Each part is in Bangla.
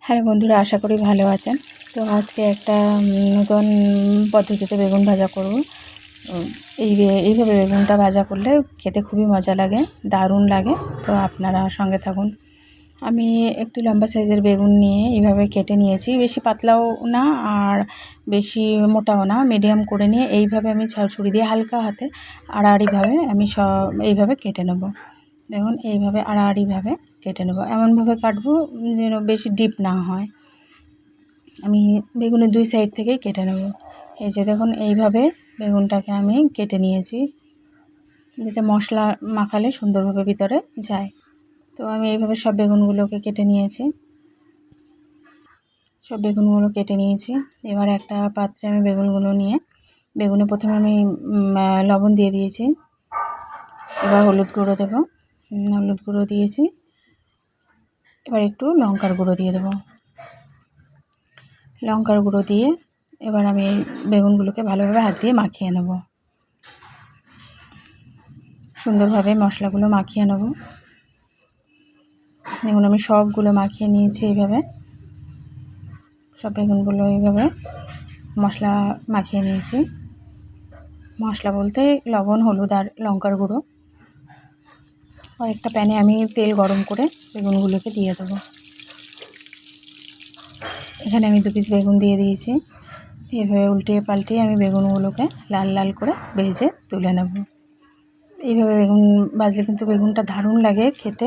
হ্যালো বন্ধুরা, আশা করি ভালো আছেন। তো আজকে একটা নতুন পদ্ধতিতে বেগুন ভাজা করব। এইভাবে বেগুনটা ভাজা করলে খেতে খুবই মজা লাগে, দারুণ লাগে। তো আপনারা সঙ্গে থাকুন। আমি একটু লম্বা সাইজের বেগুন নিয়ে এইভাবে কেটে নিয়েছি, বেশি পাতলাও না আর বেশি মোটাও না, মিডিয়াম করে নিয়ে এইভাবে আমি ছুরি দিয়ে হালকা হাতে আড়াআড়িভাবে আমি এইভাবে কেটে নেব। দেখুন, এইভাবে আড়াআড়িভাবে কেটে নেব, এমনভাবে কাটবো যেন বেশি ডিপ না হয়। আমি বেগুনের দুই সাইড থেকেই কেটে নেব। এই যে দেখুন, এইভাবে বেগুনটাকে আমি কেটে নিয়েছি, যাতে মশলা মাখালে সুন্দরভাবে ভিতরে যায়। তো আমি এইভাবে সব বেগুনগুলোকে কেটে নিয়েছি। এবার একটা পাত্রে আমি বেগুনগুলো নিয়ে, বেগুনে প্রথমে আমি লবণ দিয়ে দিয়েছি। এবার হলুদ গুঁড়ো দেবো, হলুদ গুঁড়ো দিয়েছি। এবার একটু লঙ্কার গুঁড়ো দিয়ে দেবো। লঙ্কার গুঁড়ো দিয়ে এবার আমি এই বেগুনগুলোকে ভালোভাবে হাত দিয়ে মাখিয়ে নেব। সুন্দরভাবে মশলাগুলো মাখিয়ে নেব। দেখুন, আমি সবগুলো মাখিয়ে নিয়েছি। এইভাবে সব বেগুনগুলো এইভাবে মশলা মাখিয়ে নিয়েছি। মশলা বলতে লবণ, হলুদ আর লঙ্কার গুঁড়ো। আর একটা প্যানে আমি তেল গরম করে বেগুনগুলোকে দিয়ে দেবো। এখানে আমি 2 পিস বেগুন দিয়ে দিয়েছি। এইভাবে উল্টিয়ে পাল্টিয়ে আমি বেগুনগুলোকে লাল লাল করে ভেজে তুলে নেব। এইভাবে বেগুন ভাজলে কিন্তু বেগুনটা দারুণ লাগে খেতে।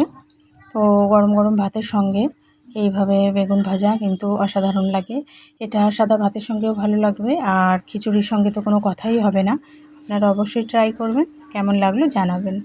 তো গরম গরম ভাতের সঙ্গে এইভাবে বেগুন ভাজা কিন্তু অসাধারণ লাগে। এটা সাদা ভাতের সঙ্গেও ভালো লাগবে, আর খিচুড়ির সঙ্গে তো কোনো কথাই হবে না। আপনারা অবশ্যই ট্রাই করবেন, কেমন লাগলো জানাবেন।